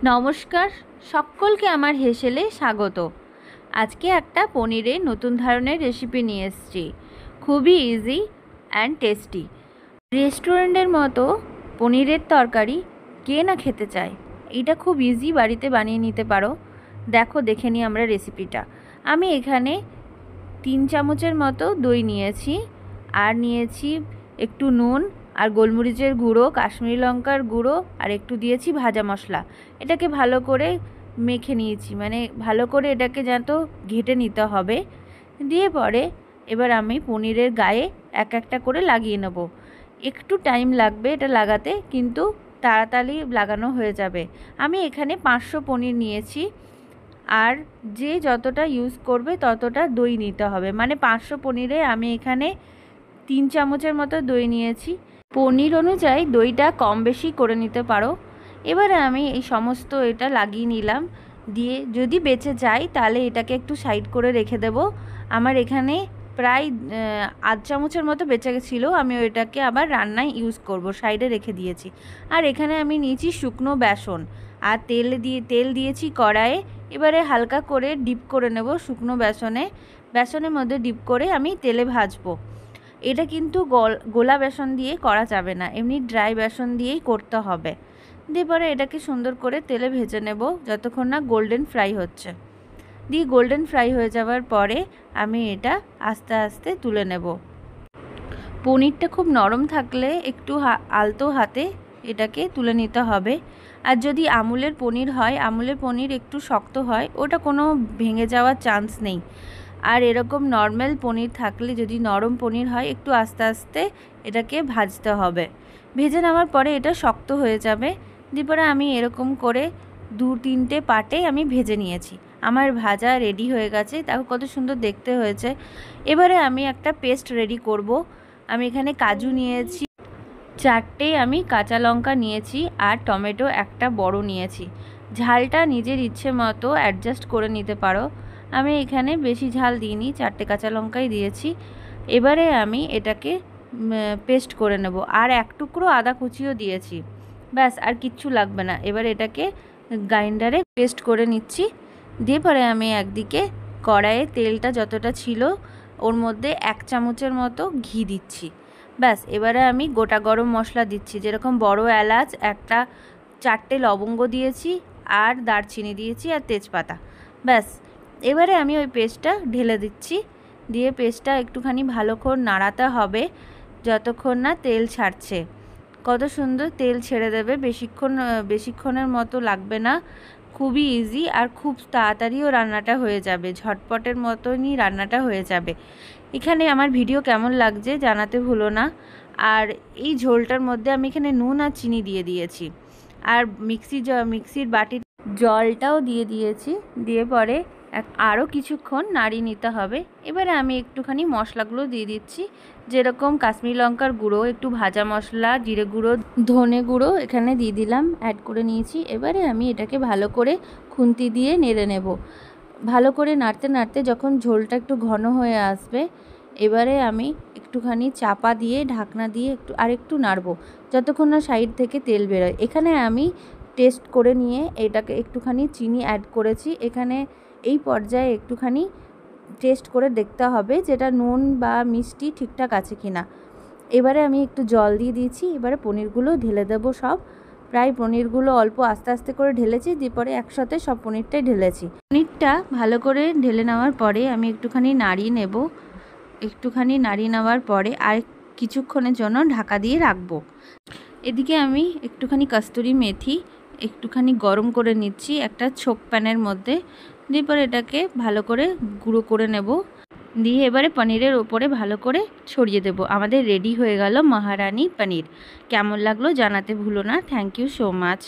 নমস্কার, সকলকে আমার হেসেলে স্বাগত। আজকে একটা পনিরের নতুন ধরনের রেসিপি নিয়ে এসেছি। খুবই ইজি অ্যান্ড টেস্টি। রেস্টুরেন্টের মতো পনিরের তরকারি কে না খেতে চায়। এটা খুব ইজি, বাড়িতে বানিয়ে নিতে পারো। দেখে নিই আমরা রেসিপিটা। আমি এখানে 3 চামচের মতো দই নিয়েছি, আর নিয়েছি একটু নুন আর গোলমরিচের গুঁড়ো, কাশ্মীরি লঙ্কার গুঁড়ো, আর একটু দিয়েছি ভাজা মশলা। এটাকে ভালো করে মেখে নিয়েছি, মানে ভালো করে এটাকে যাতে ঘেটে নিতে হবে। দিয়ে পরে এবার আমি পনিরের গায়ে এক একটা করে লাগিয়ে নেব। একটু টাইম লাগবে এটা লাগাতে, কিন্তু তাড়াতাড়ি লাগানো হয়ে যাবে। আমি এখানে 500 পনির নিয়েছি, আর যে যতটা ইউজ করবে ততটা দই নিতে হবে। মানে 500 পনিরে আমি এখানে 3 চামচের মতো দই নিয়েছি। পনির অনুযায়ী দইটা কম বেশি করে নিতে পারো। এবারে আমি এই সমস্ত এটা লাগিয়ে নিলাম। দিয়ে যদি বেঁচে যায় তাহলে এটাকে একটু সাইড করে রেখে দেব। আমার এখানে প্রায় 8 চামচের মতো বেঁচে গেছিলো, আমি ওইটাকে আবার রান্নায় ইউজ করব, সাইডে রেখে দিয়েছি। আর এখানে আমি নিয়েছি শুকনো বেসন, আর তেল দিয়েছি কড়াইয়ে। এবারে হালকা করে ডিপ করে নেব শুকনো বেসনের মধ্যে ডিপ করে আমি তেলে ভাজবো। এটা কিন্তু গোলা বেসন দিয়ে করা যাবে না, এমনি ড্রাই বেসন দিয়েই করতে হবে। দিয়ে পরে এটাকে সুন্দর করে তেলে ভেজে নেব যতক্ষণ না গোল্ডেন ফ্রাই হচ্ছে। দিয়ে গোল্ডেন ফ্রাই হয়ে যাওয়ার পরে আমি এটা আস্তে আস্তে তুলে নেব। পনিরটা খুব নরম থাকলে একটু আলতো হাতে এটাকে তুলে নিতে হবে। আর যদি আমুলের পনির হয়, আমুলের পনির একটু শক্ত হয়, ওটা কোনো ভেঙে যাওয়ার চান্স নেই। আর এরকম নর্মাল পনির থাকলে, যদি নরম পনির হয়, একটু আস্তে আস্তে এটাকে ভাজতে হবে। ভেজে নেওয়ার পরে এটা শক্ত হয়ে যাবে। দিয়ে আমি এরকম করে 2-3টে পার্টে আমি ভেজে নিয়েছি। আমার ভাজা রেডি হয়ে গেছে, তাও কত সুন্দর দেখতে হয়েছে। এবারে আমি একটা পেস্ট রেডি করব। আমি এখানে কাজু নিয়েছি 4টে, আমি কাঁচা লঙ্কা নিয়েছি, আর টমেটো একটা বড় নিয়েছি। ঝালটা নিজের ইচ্ছে মতো অ্যাডজাস্ট করে নিতে পারো। আমি এখানে বেশি ঝাল দিইনি, 4টে কাঁচা লঙ্কাই দিয়েছি। এবারে আমি এটাকে পেস্ট করে নেব। আর 1 টুকরো আদা কুচিও দিয়েছি। ব্যাস, আর কিচ্ছু লাগবে না। এবার এটাকে গ্রাইন্ডারে পেস্ট করে নিচ্ছি। দিয়ে পরে আমি একদিকে কড়াইয়ে তেলটা যতটা ছিল ওর মধ্যে 1 চামচের মতো ঘি দিচ্ছি। ব্যাস, এবারে আমি গোটা গরম মশলা দিচ্ছি, যেরকম বড় এলাচ একটা, 4টে লবঙ্গ দিয়েছি, আর দারচিনি দিয়েছি, আর তেজপাতা। ব্যাস, এবারে আমি ওই পেস্টটা ঢেলে দিচ্ছি। দিয়ে পেস্টটা একটুখানি ভালোক্ষণ নাড়াতে হবে যতক্ষণ না তেল ছাড়ছে। কত সুন্দর তেল ছেড়ে দেবে, বেশিক্ষণের মতো লাগবে না। খুবই ইজি, আর খুব তাড়াতাড়িও রান্নাটা হয়ে যাবে, ঝটপটের মতনই রান্নাটা হয়ে যাবে। এখানে আমার ভিডিও কেমন লাগছে জানাতে ভুলো না। আর এই ঝোলটার মধ্যে আমি এখানে নুন আর চিনি দিয়ে দিয়েছি, আর মিক্সির বাটির জলটাও দিয়ে দিয়েছি। দিয়ে পরে আরও কিছুক্ষণ নাড়িয়ে নিতে হবে। এবারে আমি একটুখানি মশলাগুলো দিয়ে দিচ্ছি, যেরকম কাশ্মীরি লঙ্কার গুঁড়ো, একটু ভাজা মশলা, জিরে গুঁড়ো, ধনে গুঁড়ো এখানে দিয়ে দিলাম, অ্যাড করে নিয়েছি। এবারে আমি এটাকে ভালো করে খুন্তি দিয়ে নেড়ে নেব। ভালো করে নাড়তে নাড়তে যখন ঝোলটা একটু ঘন হয়ে আসবে, এবারে আমি একটুখানি চাপা দিয়ে ঢাকনা দিয়ে আরেকটু নাড়বো যতক্ষণ না সাইড থেকে তেল বেরোয়। এখানে আমি টেস্ট করে নিয়ে এটাকে একটুখানি চিনি অ্যাড করেছি। এখানে এই পর্যায়ে একটুখানি টেস্ট করে দেখতে হবে যেটা নুন বা মিষ্টি ঠিকঠাক আছে কিনা। এবারে আমি একটু জল দিয়ে দিয়েছি। এবারে পনিরগুলো ঢেলে দেবো সব। প্রায় পনিরগুলো অল্প আস্তে আস্তে করে ঢেলেছি, দিয়ে পরে একসাথে সব পনিরটাই ঢেলেছি। পনিরটা ভালো করে ঢেলে নেওয়ার পরে আমি একটুখানি নাড়িয়ে নেব। একটুখানি নাড়িয়ে নেওয়ার পরে আর কিছুক্ষণের জন্য ঢাকা দিয়ে রাখবো। এদিকে আমি একটুখানি কস্তুরি মেথি একটুখানি গরম করে নিচ্ছি একটা ছোক প্যানের মধ্যে। দিয়ে পরে এটাকে ভালো করে গুঁড়ো করে নেব। দিয়ে এবারে পনিরের ওপরে ভালো করে ছড়িয়ে দেব। আমাদের রেডি হয়ে গেল মহারানী পনির। কেমন লাগলো জানাতে ভুলো না। Thank you so much.